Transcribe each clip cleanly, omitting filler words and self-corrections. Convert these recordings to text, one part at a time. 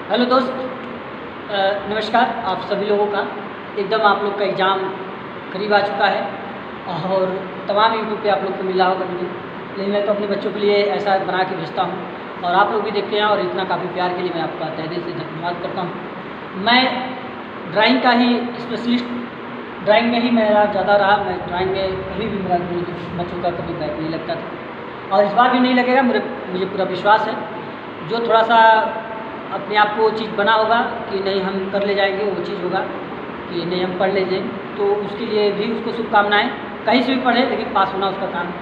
Hello दोस्त, नमस्कार आप सभी लोगों का। एकदम आप लोग का एग्ज़ाम करीब आ चुका है और तमाम यूट्यूब पे आप लोग को मिल रहा होगा वीडियो, लेकिन मैं तो अपने बच्चों के लिए ऐसा बना के भेजता हूँ और आप लोग भी देखते हैं और इतना काफ़ी प्यार के लिए मैं आपका तहे दिल से धन्यवाद करता हूँ। मैं ड्राइंग का ही स्पेशलिस्ट, ड्राइंग में ही मेरा ज़्यादा रहा। मैं ड्राइंग में कभी भी मेरा बच्चों का कभी बैक नहीं लगता था और इस बार भी नहीं लगेगा। मुझे पूरा विश्वास है। जो थोड़ा सा अपने आप को वो चीज़ बना होगा कि नहीं हम कर ले जाएंगे, वो चीज़ होगा कि नहीं हम पढ़ ले जाएंगे, तो उसके लिए भी उसको शुभकामनाएँ। कहीं से भी पढ़े लेकिन पास होना उसका काम है।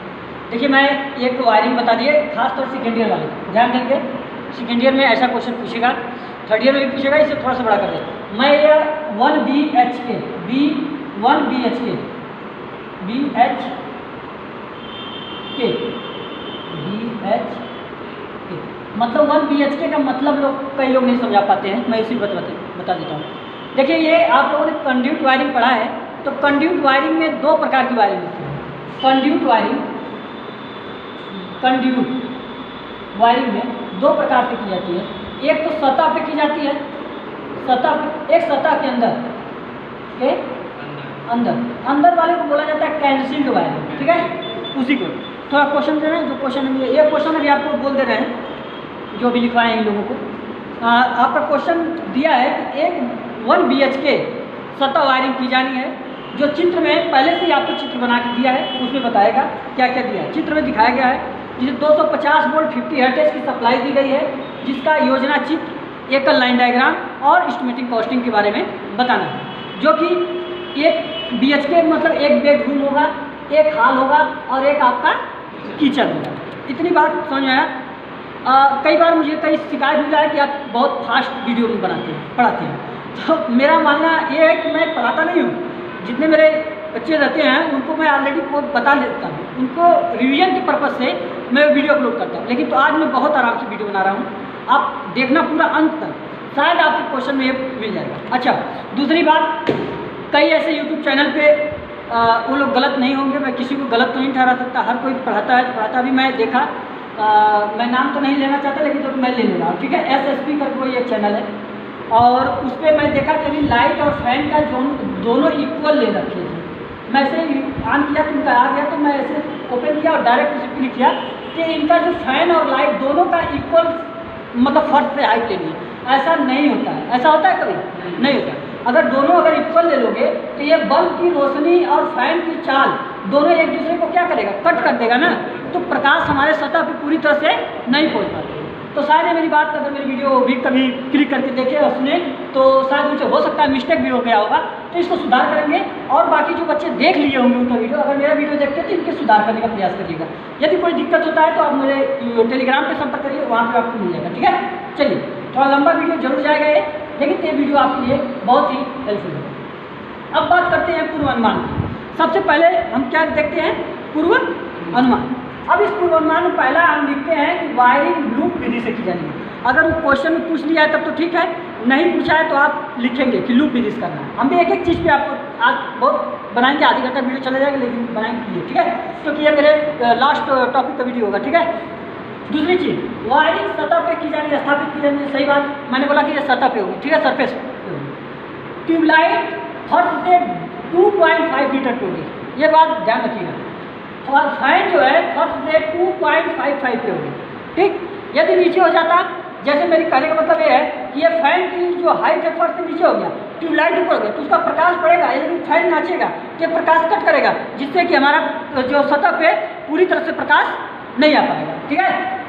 देखिए, मैं एक वायरिंग बता दिए, खासतौर से सेकेंड ईयर वाले ध्यान देंगे। सेकेंड ईयर में ऐसा क्वेश्चन पूछेगा, थर्ड ईयर में भी पूछेगा, इसे थोड़ा सा बड़ा कर दे। मैं ये 1 BHK मतलब 1 BHK का मतलब कई लोग नहीं समझा पाते हैं, मैं इसी बता देता हूँ। देखिए, ये आप लोगों ने कंड्यूट वायरिंग पढ़ा है, तो कंड्यूट वायरिंग में दो प्रकार की वायरिंग होती है। कंड्यूट वायरिंग में दो प्रकार से की जाती है। एक तो सतह पे की जाती है, एक सतह के अंदर वाले को बोला जाता है कैंसिल्ड वायरिंग, ठीक है। उसी को थोड़ा क्वेश्चन दे रहे हैं, जो क्वेश्चन ये क्वेश्चन अभी आपको बोल दे रहे हैं, जो भी लिखवाए हैं इन लोगों को। आपका क्वेश्चन दिया है कि एक 1 BHK सतह वायरिंग की जानी है। जो चित्र में पहले से ही आपको चित्र बना के दिया है, उसमें बताएगा क्या क्या दिया है। चित्र में दिखाया गया है जिसे 250 वोल्ट 50 हर्ट्ज की सप्लाई दी गई है, जिसका योजना चित्र, एकल लाइन डायग्राम और एस्टिमेटिंग कॉस्टिंग के बारे में बताना है। जो कि एक BHK मतलब एक बेडरूम होगा, एक हॉल होगा और एक आपका किचन होगा। इतनी बात समझ में आया। कई बार मुझे कई शिकायत मिला है कि आप बहुत फास्ट वीडियो में पढ़ाते हैं। तो मेरा मानना ये है कि मैं पढ़ाता नहीं हूँ। जितने मेरे बच्चे रहते हैं उनको मैं ऑलरेडी बता देता हूँ, उनको रिवीजन के पर्पज़ से मैं वीडियो अपलोड करता हूँ। लेकिन तो आज मैं बहुत आराम से वीडियो बना रहा हूँ, आप देखना पूरा अंत तक, शायद आपके क्वेश्चन में ये मिल जाएगा। अच्छा, दूसरी बात, कई ऐसे यूट्यूब चैनल पर वो लोग गलत नहीं होंगे, मैं किसी को गलत तो नहीं ठहरा सकता, हर कोई पढ़ाता है तो पढ़ाता। भी मैं देखा, मैं नाम तो नहीं लेना चाहता लेकिन तो मैं ले ले रहा हूँ, ठीक है। SSP का कोई एक चैनल है और उस पर मैं देखा कि लाइट और फैन का दोनों इक्वल ले रखे थे। मैं ऐसे ऑन किया तो उनका आ गया, तो मैं ऐसे ओपन किया और डायरेक्ट उसे क्लिक किया कि इनका जो फैन और लाइट दोनों का इक्वल मतलब फर्स्ट से हाइट लेनी है। ऐसा नहीं होता है। ऐसा होता है कभी? नहीं होता। अगर दोनों अगर इक्वल ले लोगे तो ये बल्ब की रोशनी और फैन की चाल दोनों एक दूसरे को क्या करेगा, कट कर देगा ना, तो प्रकाश हमारे सतह पे पूरी तरह से नहीं पहुंच पाते। तो शायद ये मेरी बात, अगर मेरी वीडियो भी कभी क्लिक करके देखे और सुने तो शायद उनसे हो सकता है मिस्टेक भी हो गया होगा, तो इसको सुधार करेंगे। और बाकी जो बच्चे देख लिए होंगे उनका वीडियो, अगर मेरा वीडियो देखते हैं तो इनके सुधार करने का प्रयास करिएगा। यदि कोई दिक्कत होता है तो आप मेरे टेलीग्राम पर संपर्क करिए, वहाँ पर आपको मिल जाएगा, ठीक है। चलिए, थोड़ा लंबा वीडियो जरूर जाएगा ये, लेकिन ये वीडियो आपके लिए बहुत ही हेल्पफुल है। अब बात करते हैं पूर्वानुमान की। सबसे पहले हम क्या देखते हैं, पूर्वानुमान। अब इस पूर्वानुमान में पहला हम लिखते हैं कि वायरिंग लूप विधि से की जानी है। अगर वो क्वेश्चन में पूछ लिया है तब तो ठीक है, नहीं पूछा है तो आप लिखेंगे कि लूप विधि से करना है। हम भी एक एक चीज़ पे आपको आज बहुत बनाएंगे, आधी घंटा वीडियो चला जाएगा लेकिन बनाएंगे, ठीक है, क्योंकि ये मेरे लास्ट टॉपिक का वीडियो होगा, ठीक है। दूसरी चीज़, वायरिंग सतह पे की जानी है, स्थापित की जानी है। सही बात, मैंने बोला कि ये सतह पे होगी, ठीक है, सरफेस पे होगी। ट्यूबलाइट फर्स्ट से 2.5 मीटर पे होगी, ये बात ध्यान रखिएगा। और फैन जो है फर्स्ट से 2.55 पे होगी, ठीक। यदि नीचे हो जाता, जैसे मेरी कहने का मतलब ये है कि ये फैन की जो हाइट है फर्स्ट से नीचे हो गया, ट्यूबलाइट ऊपर हो गया, तो उसका प्रकाश पड़ेगा, यदि फैन नाचेगा तो प्रकाश कट करेगा, जिससे कि हमारा जो सतह पे पूरी तरह से प्रकाश नहीं आ पाएगा, ठीक है।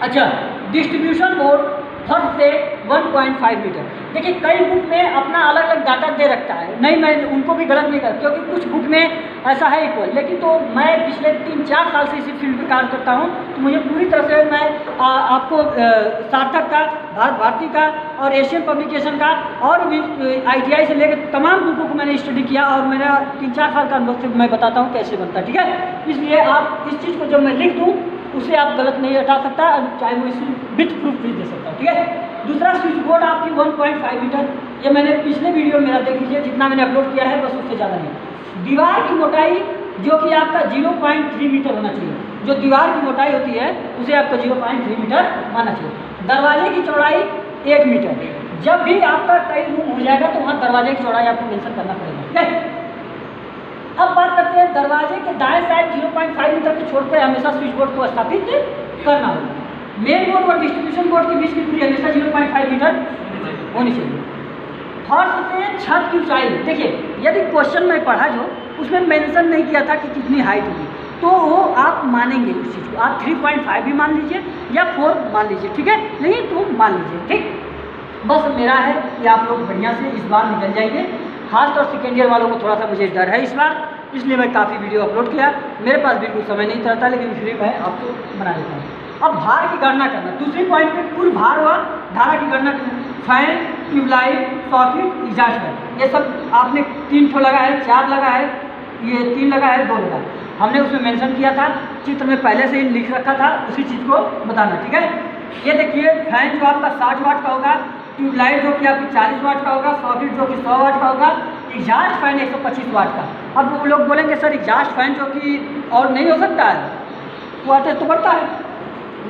अच्छा, डिस्ट्रीब्यूशन बोर्ड फर्स्ट से 1.5 मीटर। देखिए, कई बुक में अपना अलग अलग डाटा दे रखता है, नहीं मैं उनको भी गलत नहीं करता, क्योंकि कुछ बुक में ऐसा है इक्वल। लेकिन तो मैं पिछले 3-4 साल से इसी फील्ड में कार्य करता हूँ, तो मुझे पूरी तरह से मैं आपको सार्थक का, भारत भारती का और एशियन पब्लिकेशन का और भी ITI से लेकर तमाम बुकों को मैंने स्टडी किया और मेरा 3-4 साल का अनुभव से मैं बताता हूँ कैसे बनता है, ठीक है। इसलिए आप इस चीज़ को जब मैं लिख दूँ उसे आप गलत नहीं हटा सकता, चाहे वो इसी विथ प्रूफ भी दे सकता, ठीक है। दूसरा, स्विच बोर्ड आपकी 1.5 मीटर, ये मैंने पिछले वीडियो में मेरा देख लीजिए, जितना मैंने अपलोड किया है बस उससे ज़्यादा नहीं। दीवार की मोटाई जो कि आपका 0.3 मीटर होना चाहिए, जो दीवार की मोटाई होती है उसे आपका 0.3 मीटर मानना चाहिए। दरवाजे की चौड़ाई 1 मीटर, जब भी आपका कई रूम हो जाएगा तो वहाँ दरवाजे की चौड़ाई आपको मेंशन करना पड़ेगा, ठीक है। अब बात करते हैं दरवाजे के दाएं साइड 0.5 मीटर के छोर पर हमेशा स्विच बोर्ड को स्थापित करना होगा। मेन बोर्ड और डिस्ट्रीब्यूशन बोर्ड के बीच की दूरी हमेशा 0.5 मीटर होनी चाहिए। फर्श से छत की ऊंचाई, देखिए यदि क्वेश्चन में पढ़ा जो उसमें मेंशन नहीं किया था कि कितनी हाइट होगी, तो वो आप मानेंगे उस चीज़ को, आप 3.5 भी मान लीजिए या 4 मान लीजिए, ठीक है, नहीं तो मान लीजिए, ठीक। बस मेरा है कि आप लोग बढ़िया से इस बार निकल जाइए। खासतौर सेकेंड ईयर वालों को थोड़ा सा मुझे डर है इस बार, इसलिए मैं काफ़ी वीडियो अपलोड किया। मेरे पास बिल्कुल समय नहीं रहता, लेकिन फिर मैं आपको बना देता हूँ। अब भार की गणना करना, दूसरी पॉइंट पे कुल भार हुआ, धारा की गणना करना, fan, tubelight, socket, exhaust fan, ये सब आपने 3 ठो लगा है, 4 लगा है, ये 3 लगा है, 2 लगा। हमने उसमें मेंशन किया था, चित्र में पहले से ही लिख रखा था, उसी चीज़ को बताना, ठीक है। ये देखिए फैन जो आपका 60 वाट का होगा, ट्यूबलाइट जो कि आपकी 40 वाट का होगा, सॉकेट जो कि 100 वाट का होगा, एग्जॉस्ट फैन 125 वाट का। अब वो लोग बोलेंगे सर एग्जॉस्ट फैन जो कि और नहीं हो सकता है, वाटेज तो बढ़ता है,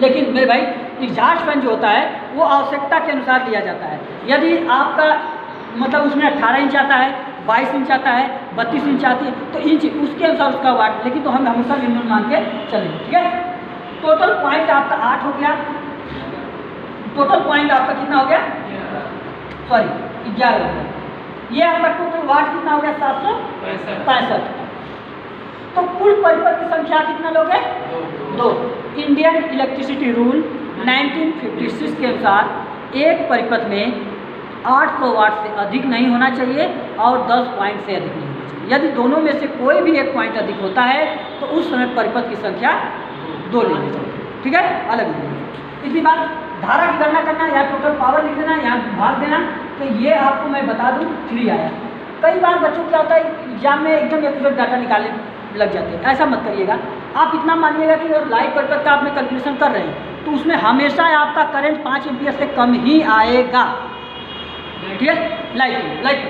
लेकिन मेरे भाई एग्जॉस्ट फैन जो होता है वो आवश्यकता के अनुसार लिया जाता है। यदि आपका मतलब उसमें 18 इंच आता है, 22 इंच आता है, 32 इंच आती है, तो इंच उसके अनुसार उसका वाट, लेकिन तो हम हमेशा मिनिमम मान के चलेंगे, ठीक है। टोटल पॉइंट आपका 8 हो गया, टोटल पॉइंट आपका कितना हो गया, सॉरी 11 हो गया। ये आपका टोटल वाट कितना हो गया, 765। तो कुल परिपथ की संख्या कितना लोग हैं, 2। इंडियन इलेक्ट्रिसिटी रूल 1956 के अनुसार एक परिपथ में 800 वाट से अधिक नहीं होना चाहिए और 10 पॉइंट से अधिक नहीं होना चाहिए। यदि दोनों में से कोई भी एक पॉइंट अधिक होता है तो उस समय परिपथ की संख्या 2 लेनी चाहिए, ठीक है, अलग लेनी। इसी बात धारा की गणना करना या टोटल पावर लिख देना या भाग देना, तो ये आपको मैं बता दूँ 3 आया। कई बार बच्चों क्या होता है एग्जाम में एकदम एक्यूरेट डाटा निकालने लग जाते हैं, ऐसा मत करिएगा। आप इतना मानिएगा कि और लाइव परिपथ का आपने कैलकुलेशन कर रहे हैं तो उसमें हमेशा आपका करंट 5 एम्पियर से कम ही आएगा, ठीक है, लाइव।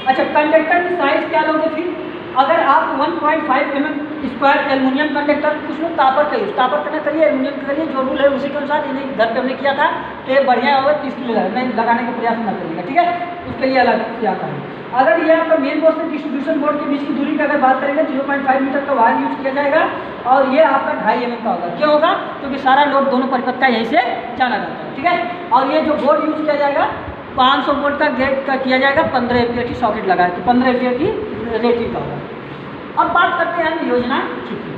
अच्छा, कंडक्टर की साइज क्या लोगे फिर, अगर आप 1.5 mm स्क्वायर एल्युमिनियम कंडक्टर, उसमें कापर का यूज, कापर का ना करिए, एल्युमिनियम का करिए, जो रूल है उसी के अनुसार। ये नहीं घर पे हमने किया था तो ये बढ़िया होगा, 30 किलो नहीं लगाने का प्रयास ना करिएगा, ठीक है, उसके लिए अलग क्या करें। अगर ये आपका मेन बोर्ड से डिस्ट्रीब्यूशन बोर्ड के बीच की दूरी की अगर बात करेंगे 0.5 मीटर का वायर यूज किया जाएगा और ये आपका 2.5 mm का होगा। क्यों होगा, क्योंकि सारा लोड दोनों परिपथ का यहीं से जाना जाता है, ठीक है। और ये जो बोर्ड यूज किया जाएगा 500 वोल्ट का गेट का किया जाएगा, 15 एम्पियर की सॉकेट लगाए तो 15 एम्पियर की रेटिंग का होगा। अब बात करते हैं योजना चित्र,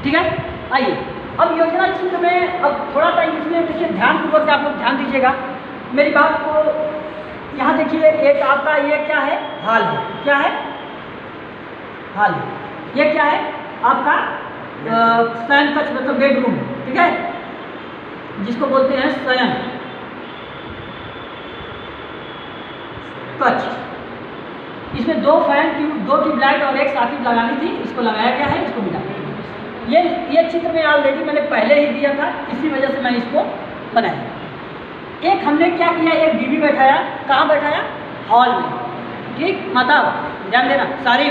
ठीक है। आइए अब योजना चित्र में अब थोड़ा सा इसमें देखिए ध्यानपूर्वक आप लोग ध्यान दीजिएगा मेरी बात को। यहाँ देखिए एक आपका ये क्या है, हॉल है, क्या है, हॉल है। ये क्या है आपका शयन कक्ष मतलब बेडरूम है, ठीक है, जिसको बोलते हैं शयन कक्ष। इसमें 2 फैन, 2 ट्यूबलाइट और 1 सॉकेट लगानी थी, इसको लगाया गया है, इसको मिटा दिया। ये चित्र में ऑलरेडी मैंने पहले ही दिया था, इसी वजह से मैं इसको बनाया। एक हमने क्या किया, एक डीबी बैठाया, कहाँ बैठाया, हॉल में, ठीक। माता ध्यान देना, सारी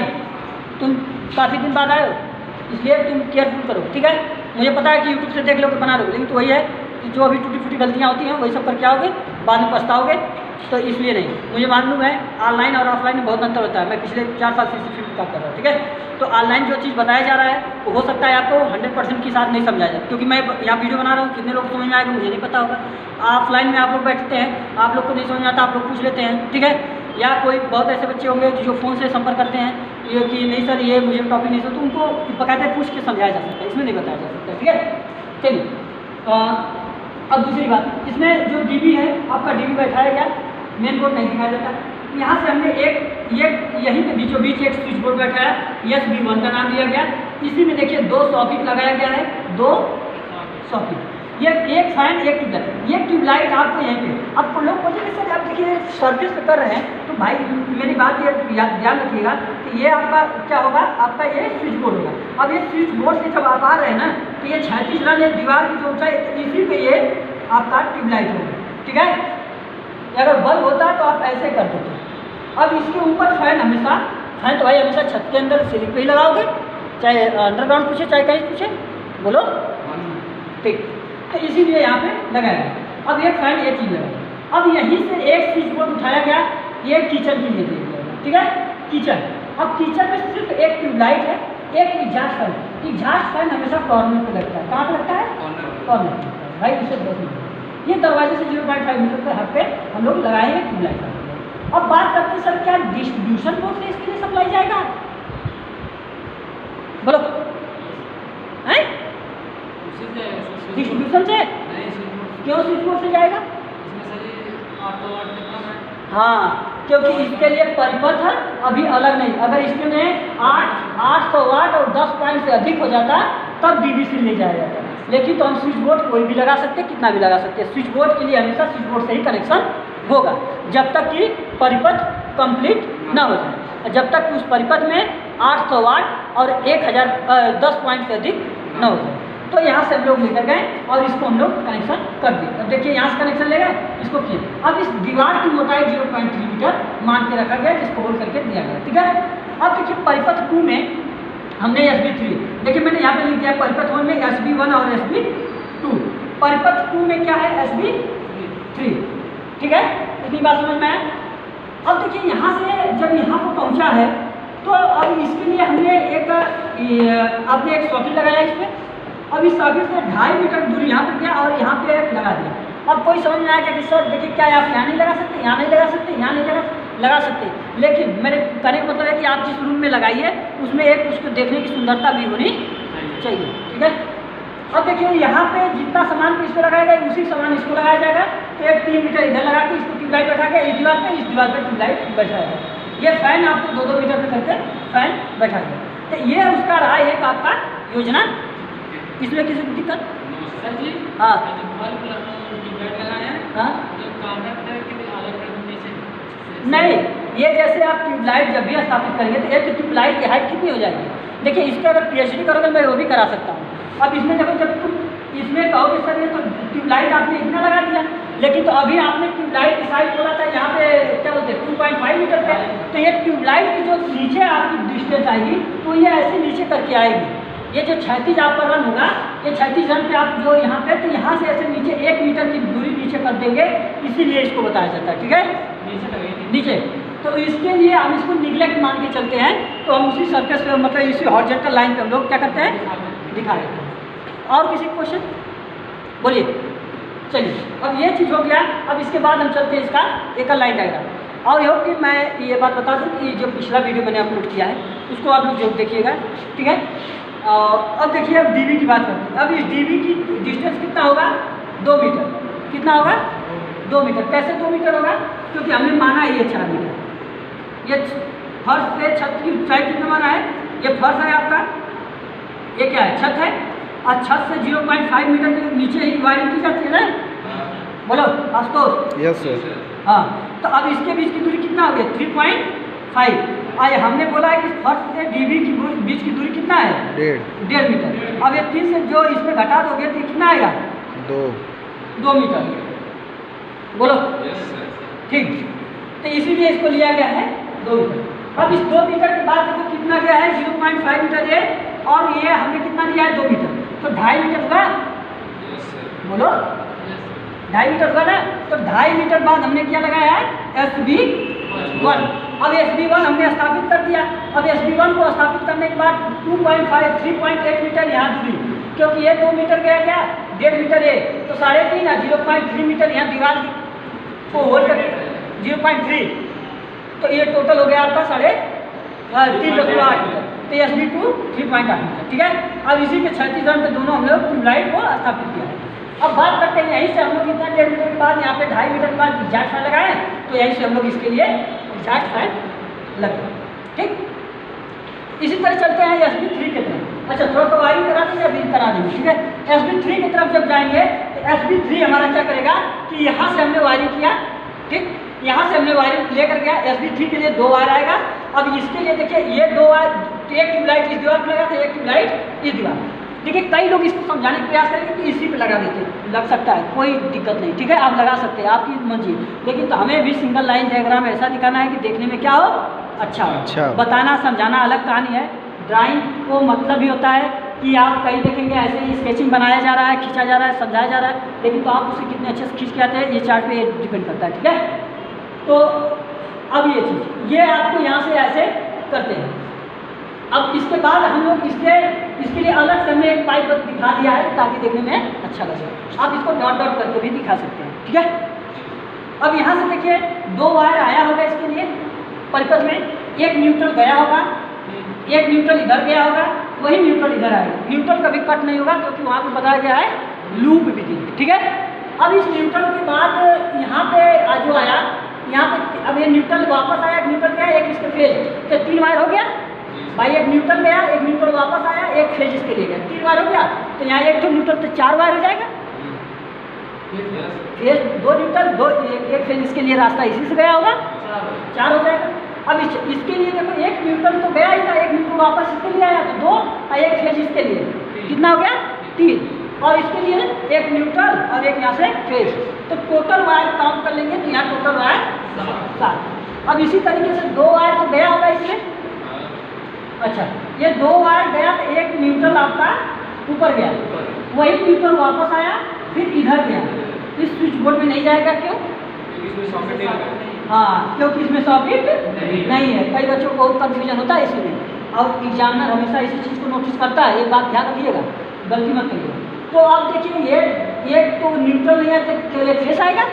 तुम काफ़ी दिन बाद आए हो इसलिए तुम केयरफुल करो, ठीक है। मुझे पता है कि यूट्यूब से देख लो कि बना लोगे, लेकिन तो वही है कि जो अभी टूटी फूटी गलतियाँ होती हैं वही सब करके आओगे, बाद में पछताओगे, तो इसलिए नहीं। मुझे मालूम है ऑनलाइन और ऑफलाइन में बहुत अंतर होता है, मैं पिछले 4 साल से इसी फील्ड काम कर रहा हूँ, ठीक है। तो ऑनलाइन जो चीज़ बताया जा रहा है वो हो सकता है आपको 100% के साथ नहीं समझा जाए, क्योंकि मैं यहाँ वीडियो बना रहा हूँ, कितने लोग समझ में आएगा मुझे नहीं पता होगा। ऑफलाइन में आप लोग बैठते हैं, आप लोग को नहीं समझ में आता, आप लोग पूछ लेते हैं, ठीक है। या कोई बहुत ऐसे बच्चे होंगे जो फ़ोन से संपर्क करते हैं ये कि नहीं सर ये मुझे टॉपिक नहीं, तो उनको बाकायदा पूछ के समझाया जा सकता है, इसमें नहीं बताया जा सकता, ठीक है। चलिए अब दूसरी बात, इसमें जो डीबी है आपका डीबी बैठाया गया, मेन बोर्ड नहीं दिखाया जाता। यहाँ से हमने यहीं पे बीचों बीच एक स्विच बोर्ड बैठाया, SB1 का नाम दिया गया। इसी में देखिए 2 सॉकेट लगाया गया है, 2 सॉकेट, ये एक फैन एक ट्यूबलाइट। ये ट्यूबलाइट आपको यहीं पे, आपको लोग बोलेंगे सर आप देखिए सर्विस पे कर रहे हैं, तो भाई मेरी बात ये ध्यान रखिएगा कि ये आपका क्या होगा, आपका ये स्विच बोर्ड होगा। अब ये स्विच बोर्ड से जब आप आ रहे हैं ना तो ये 36 रन है, दीवार की जो ऊंचाई इसी पे ये आपका ट्यूबलाइट होगा, ठीक है। अगर बल्ब होता है तो आप ऐसे कर देते। अब इसके ऊपर फैन हमेशा, फैन तो भाई हमेशा छत के अंदर सीलिंग पे ही लगाओगे, चाहे अंडरग्राउंड पूछे चाहे कहीं पूछे, बोलो, ठीक। तो इसीलिए यहाँ पे लगाया गया। अब एक फैन ये चीज़ लगा, अब यहीं से एक स्विच बोर्ड उठाया गया, ये किचन के लिए दे दिया गया, ठीक है, किचन। अब किचन में सिर्फ एक ट्यूबलाइट है, एक एग्जॉस्ट फैन। एग्जॉस्ट फैन हमेशा कॉर्नर पे लगता है, कहाँ पे लगता है? कॉर्नर पे भाई, इसे बहुत ये दरवाजे से 0.5 मीटर पे हट पे हम लोग लगाएंगे ट्यूबलाइट। अब बात करते हैं सर, क्या डिस्ट्रीब्यूशन बोर्ड से इसके लिए सप्लाई जाएगा? बोलो, हैं? डिस्ट्रीब्यूशन से? क्यों स्विच बोर्ड से जाएगा? हाँ, क्योंकि इसके लिए परिपथ है अभी अलग नहीं। अगर इसमें 800 वाट और 10 पॉइंट से अधिक हो जाता तब DVC ले जाया जाता। लेकिन तो हम स्विच बोर्ड कोई भी लगा सकते हैं, कितना भी लगा सकते हैं। स्विच बोर्ड के लिए हमेशा स्विच बोर्ड से ही कनेक्शन होगा जब तक कि परिपथ कंप्लीट ना हो जाए, जब तक उस परिपथ में 800 वाट और 10 पॉइंट से अधिक न हो जाए। तो यहाँ से हम लोग लेकर गए और इसको हम लोग कनेक्शन कर दिए। अब देखिए यहाँ से कनेक्शन ले गए, इसको किए। अब इस दीवार की मोटाई 0.3 मीटर मान के रखा गया, जिसको होल्ड करके दिया गया, ठीक है। अब देखिए परिपथ 2 में हमने SB3, देखिए मैंने यहाँ पे लिख दिया परिपथ 1 में SB1 और SB2। परिपथ 2 में क्या है? SB3, ठीक है। इतनी बात समझ में आया। अब देखिए यहाँ से जब यहाँ पर पहुँचा है तो अब इसके लिए हमने आपने एक सॉकेट लगाया इस पर। अब इस सॉकेट से 2.5 मीटर दूरी यहाँ पर गया और यहाँ पे लगा दिया। अब कोई समझ में आया कि सर देखिए क्या आप यहाँ नहीं लगा सकते, यहाँ नहीं लगा सकते, यहाँ नहीं लगा सकते। लेकिन मेरे कहने का मतलब है कि आप जिस रूम में लगाइए उसमें एक उसको देखने की सुंदरता भी होनी चाहिए, ठीक है। अब देखिए यहाँ पे जितना सामान इस पर लगाया गया उसी सामान इसको लगाया जाएगा। तो एक 3 मीटर इधर लगा के इसको ट्यूबलाइट बैठा के इस दीवार पर ट्यूबलाइट बैठाएगा। ये फैन आपको 2-2 मीटर पे करके फैन बैठाएगा। तो ये उसका रहा एक आपका योजना। इसमें किसी को दिक्कत? सर जी, हाँ हाँ, नहीं, ये जैसे आप ट्यूबलाइट जब भी स्थापित करेंगे तो एक ट्यूबलाइट की हाइट कितनी हो जाएगी? देखिए इसके अगर PhD करोगे मैं वो भी करा सकता हूँ। अब इसमें देखो, जब तुम इसमें कहोगे सर ये तो ट्यूबलाइट आपने इतना लगा दिया, लेकिन तो अभी आपने ट्यूबलाइट की साइज बोला था यहाँ पे क्या बोलते हैं 2.5 मीटर पे। तो ये ट्यूबलाइट की जो नीचे आपकी डिस्टेंस आएगी तो ये ऐसे नीचे करके आएगी। ये जो क्षैतिज आपका रन होगा, ये क्षैतिज रन पे आप जो यहाँ पे, तो यहाँ से ऐसे नीचे 1 मीटर की दूरी नीचे कर देंगे, इसीलिए इसको बताया जाता है, ठीक है, नीचे। तो इसके लिए हम इसको निगलेक्ट मान के चलते हैं। तो हम उसी सरफेस पे, मतलब इसी हॉरिजॉन्टल लाइन पे हम लोग क्या करते हैं, दिखा देते हैं। और किसी क्वेश्चन बोलिए? चलिए, अब ये चीज़ हो गया। अब इसके बाद हम चलते हैं इसका एकल लाइन डायग्राम। और ये कि मैं ये बात बता दूँ कि जो पिछला वीडियो मैंने अपलोड किया है उसको आप लोग जरूर देखिएगा, ठीक है। अब देखिए, अब DB की बात करते हैं। अब इस DB की डिस्टेंस कितना होगा? 2 मीटर। कितना होगा? 2 मीटर। कैसे 2 मीटर होगा? क्योंकि हमने माना है ये 4 मीटर। ये फर्श से छत की ऊंचाई कितना माना है? ये फर्श है आपका, ये क्या है? छत है। और छत से 0.5 मीटर के नीचे ही वायरिंग की जाती है ना? बोलो आशुतोष। Yes sir. हाँ, तो अब इसके बीच की दूरी कितना हो गया? 3.5। आइए, हमने बोला है कि फर्श से DB की बीच की दूरी कितना है? 1.5 मीटर। अब ये 3 से जो इसमें घटा दोगे तो कितना आएगा? 2 मीटर। बोलो ठीक। तो इसीलिए इसको लिया गया है 2 मीटर। अब इस 2 मीटर के बाद देखो कितना गया है? 0.5 मीटर ये, और ये हमने कितना दिया है? 2 मीटर। तो 2.5 मीटर हुआ। बोलो 2.5 मीटर हुआ ना? तो 2.5 मीटर बाद हमने क्या लगाया है? SB1। अब SB1 हमने स्थापित कर दिया। अब SB1 को स्थापित करने के बाद 3.8 मीटर यहाँ दूरी, क्योंकि ये 2 मीटर गया क्या? 1.5 मीटर ये, तो 3.5 है, 0.3 मीटर यहाँ दीवार को होल्ड करके 0.3। तो ये टोटल हो गया आपका 3.8 मीटर। तो SB2 3.8 मीटर, ठीक है। अब इसी के क्षैतिज रन पे दोनों हम लोग ट्यूबलाइट को स्थापित किया है। अब बात करते हैं यहीं से हम लोग कितना 1.5 मीटर के बाद यहाँ पे 2.5 मीटर के बाद एग्जॉस्ट फैन लगाए, तो यहीं से हम लोग इसके लिए एग्जॉस्ट फैन लगे, ठीक। इसी तरह चलते हैं SB3 की तरफ। अच्छा, थोड़ा सा वायरिंग करा देंगे, अभी करा देंगे, ठीक है। SB3 की तरफ जब जाएंगे तो SB3 हमारा क्या करेगा कि यहाँ से हमने वायरिंग किया, ठीक, यहाँ से हमने वायरिंग लेकर गया। SB3 के लिए 2 वायर आएगा। अब इसके लिए देखिए ये 2 वायर, एक ट्यूबलाइट इस दीवार पर लगा था, एक ट्यूबलाइट इस दीवार। देखिए कई लोग इसको समझाने का प्रयास करेंगे कि इसी पे लगा देते, लग सकता है, कोई दिक्कत नहीं, ठीक है, आप लगा सकते हैं, आपकी मर्जी। लेकिन तो हमें भी सिंगल लाइन डायग्राम ऐसा दिखाना है कि देखने में क्या हो, अच्छा हो। बताना समझाना अलग कहानी है। ड्राइंग को मतलब ही होता है कि आप कहीं देखेंगे ऐसे ही स्केचिंग बनाया जा रहा है, खींचा जा रहा है, समझाया जा रहा है, लेकिन तो आप उसे कितने अच्छे से खींच के आते हैं ये चार्ट पे डिपेंड करता है। ठीक है, तो अब ये चीज़ ये आपको यहाँ से ऐसे करते हैं। अब इसके बाद हम लोग इसके लिए अलग से हमने एक पाइप दिखा दिया है ताकि देखने में अच्छा लगे। आप इसको डॉट डॉट करके भी दिखा सकते हैं। ठीक है, अब यहाँ से देखिए 2 वायर आया होगा इसके लिए पर्पज में, एक न्यूट्रल गया होगा, एक न्यूट्रल इधर गया होगा, वही न्यूट्रल इधर आएगा। न्यूट्रल कभी कट नहीं होगा क्योंकि वहाँ पे बताया गया है लूप विधि। ठीक है, अब इस न्यूट्रल के बाद यहाँ पे जो आया, यहाँ पे अब ये न्यूट्रल वापस आया, एक न्यूट्रल गया, एक इसके फेज, तो 3 वायर हो गया भाई। एक न्यूट्रल गया, एक न्यूट्रल वापस आया, एक फेज इसके लिए गया, 3 वायर हो गया। तो यहाँ एक तो न्यूट्रल तो 4 वायर हो जाएगा, फेज 2 न्यूट्रल 2 एक फेज इसके लिए रास्ता इसी से गया होगा, 4 हो जाएगा। अब इसके लिए देखो एक न्यूट्रल तो गया ही था, एक न्यूट्रल वापस इसके लिए आया तो 2 और एक फेज इसके लिए, कितना हो गया 3, और इसके लिए एक न्यूट्रल और एक यहाँ से फेज, तो टोटल वायर काउंट कर लेंगे तो यहाँ टोटल वायर 7। अब इसी तरीके से 2 वायर तो गया होगा इसमें, अच्छा ये 2 वायर गया तो एक न्यूट्रल आपका ऊपर गया, वही न्यूट्रल वापस आया फिर इधर गया, इस स्विच बोर्ड में नहीं जाएगा, क्यों? हाँ, क्योंकि इसमें सॉकेट नहीं है। कई बच्चों को बहुत कन्फ्यूजन होता है इसमें, और एग्जामिनर हमेशा इसी चीज़ को नोटिस करता है, एक बात ध्यान रखिएगा, गलती मत करिएगा। तो आप देखिए ये तो न्यूट्रल नहीं है तो केवल एक फेस आएगा,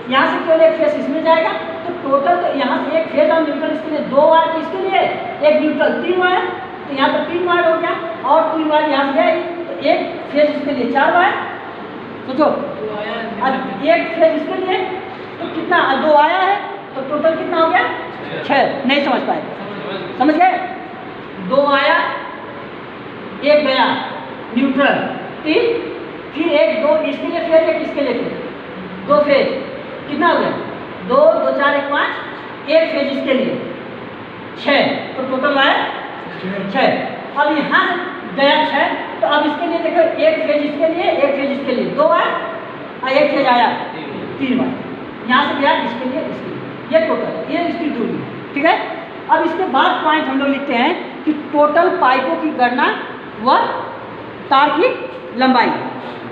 यहाँ से केवल एक फेस इसमें जाएगा, तो टोटल तो यहाँ से एक फेस और न्यूट्रल इसके लिए 2 वायर, तो इसके लिए एक न्यूट्रल 3 वायर, तो यहाँ पर 3 वायर हो गया, और 3 वायर यहाँ से गया, तो एक फेस इसके लिए 4 वायर, सोचो एक फेज इसके लिए तो कितना 2 आया है, तो टोटल कितना हो गया 6। नहीं समझ पाए, समझ गए? 2 आया, एक गया न्यूट्रल 3, फिर एक 2 इसके लिए फेज, एक इसके लिए फेज, 2 फेज, कितना हो गया 2 2 4 1 5, एक फेज इसके लिए 6, तो टोटल आया 6। अब यहाँ गया 6, तो अब इसके लिए देखो एक फेज इसके लिए, एक फेज इसके लिए 2 आया, और एक फेज आया 3 बार, यहाँ से गया इसके लिए, ये टोटल है, ये इसकी दूरी है। ठीक है, अब इसके बाद पॉइंट हम लोग लिखते हैं कि टोटल पाइपों की गणना व तार की लंबाई,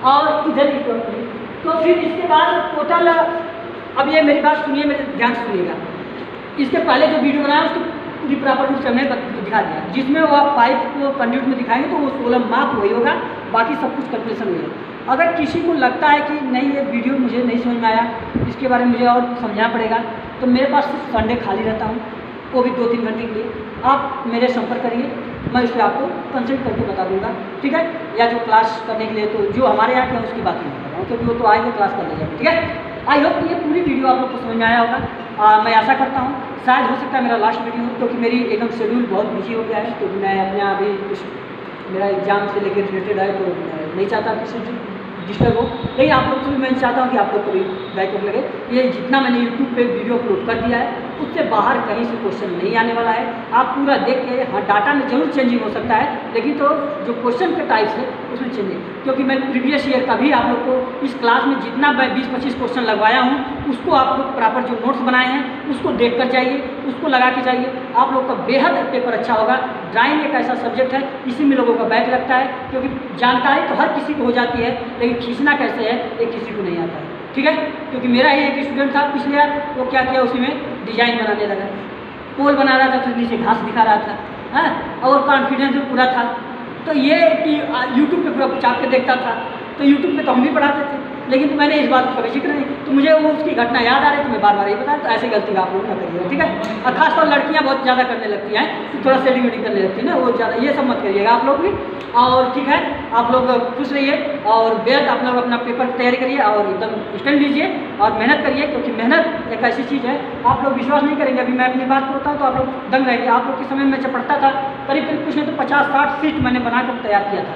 और इधर की टोटल, तो फिर इसके बाद टोटल, अब ये मेरी बात सुनिए, मेरे ध्यान से सुनिएगा, इसके पहले जो वीडियो बनाया उसको पूरी प्रॉपर रूप से हमने दिखा दिया, जिसमें वो आप पाइप को कंड्यूट में दिखाएंगे तो वो 16 माप वही होगा, बाकी सब कुछ कैलकुलेशन वही होगा। अगर किसी को लगता है कि नहीं ये वीडियो मुझे नहीं समझ में आया, इसके बारे में मुझे और समझना पड़ेगा, तो मेरे पास सिर्फ संडे खाली रहता हूँ, वो भी 2-3 घंटे के लिए, आप मेरे संपर्क करिए, मैं इस पर आपको कंसल्ट करके बता दूंगा। ठीक है, या जो क्लास करने के लिए, तो जो हमारे यहाँ के उसकी बात नहीं कर रहा हूँ, क्योंकि वो तो आएंगे क्लास कर ले जाएंगे। ठीक है, आई होप ये पूरी वीडियो आप लोग को समझ में आया होगा। मैं आशा करता हूँ, शायद हो सकता है मेरा लास्ट वीडियो हो, क्योंकि मेरी एकदम शेड्यूल बहुत बिजी हो गया है, क्योंकि मैं अपने अभी कुछ मेरा एग्जाम से लेकर रिलेटेड है, तो मैं नहीं चाहता किसी डिस्टर्ब हो, लेकिन आप लोग को भी मैं चाहता हूँ कि आप लोग को भी बैकअप लगे। ये जितना मैंने यूट्यूब पे वीडियो अपलोड कर दिया है उससे बाहर कहीं से क्वेश्चन नहीं आने वाला है, आप पूरा देख के, हाँ डाटा में जरूर चेंजिंग हो सकता है, लेकिन तो जो क्वेश्चन के टाइप्स है उसमें चेंजिंग, क्योंकि मैं प्रीवियस ईयर का भी आप लोग को इस क्लास में जितना मैं 20-25 क्वेश्चन लगवाया हूँ उसको आप लोग प्रॉपर जो नोट्स बनाए हैं उसको देख कर जाइए, उसको लगा के जाइए, आप लोग का बेहद पेपर अच्छा होगा। ड्राइंग एक ऐसा सब्जेक्ट है, इसी में लोगों का बैक लगता है, क्योंकि जानकारी तो हर किसी को हो जाती है, लेकिन खींचना कैसे है ये किसी को नहीं आता है। ठीक है, क्योंकि मेरा ही एक स्टूडेंट था पिछले बार, वो क्या किया, उसी में डिजाइन बनाने लगा, पोल बना रहा था तो नीचे घास दिखा रहा था, हाँ, और कॉन्फिडेंस भी पूरा था। तो ये कि यूट्यूब पे पूरा छाप के देखता था, तो यूट्यूब पे तो हम भी पढ़ाते थे, लेकिन मैंने इस बात का कभी जिक्र नहीं, तो मुझे वो उसकी घटना याद आ रही तो मैं बार बार ये बताया, तो ऐसी गलती आप लोग ना करिएगा। ठीक है, और खासतौर लड़कियाँ बहुत ज़्यादा करने लगती हैं, तो थोड़ा सेटिंग वेटिंग करने लगती है ना, वो ज़्यादा ये सब मत करिएगा आप लोग भी। और ठीक है, आप लोग खुश रहिए और बेहद आप लोग अपना पेपर तैयारी करिए और एकदम स्टैंड लीजिए और मेहनत करिए, क्योंकि मेहनत एक ऐसी चीज़ है, आप लोग विश्वास नहीं करेंगे। अभी मैं अपनी बात करता हूँ तो आप लोग दंग रहेंगे। आप लोग के समय में जब पढ़ता था करीब करीब कुछ नहीं तो 50-60 सीट मैंने बनाकर तैयार किया था,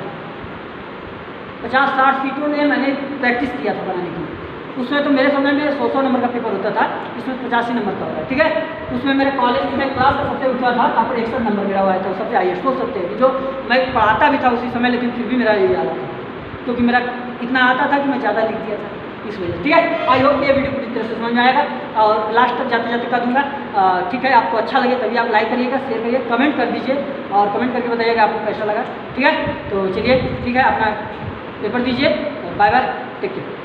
50-60 सीटों में मैंने प्रैक्टिस किया था बनाने की। उसमें तो मेरे समय में 100 नंबर का पेपर होता था, इसमें 85 नंबर का हो रहा है। ठीक है, उसमें मेरे कॉलेज में क्लास का सबसे ऊँचा था, वहाँ पर 61 नंबर मेरा हुआ था, सबसे हाईएस्ट सोच सकते हैं कि जो मैं पढ़ाता भी था उसी समय, लेकिन फिर भी मेरा यही आता था, क्योंकि मेरा इतना आता था कि मैं ज़्यादा लिख दिया था इस वजह से। ठीक है, आई होप ये वीडियो पूरी तरह से समझ में आएगा और लास्ट तक जाते जाते कर दूँगा। ठीक है, आपको अच्छा लगे तभी आप लाइक करिएगा, शेयर करिए, कमेंट कर दीजिए और कमेंट करके बताइएगा आपको कैसा लगा। ठीक है, तो चलिए ठीक है, अपना पेपर दीजिए। Bye bye, take care.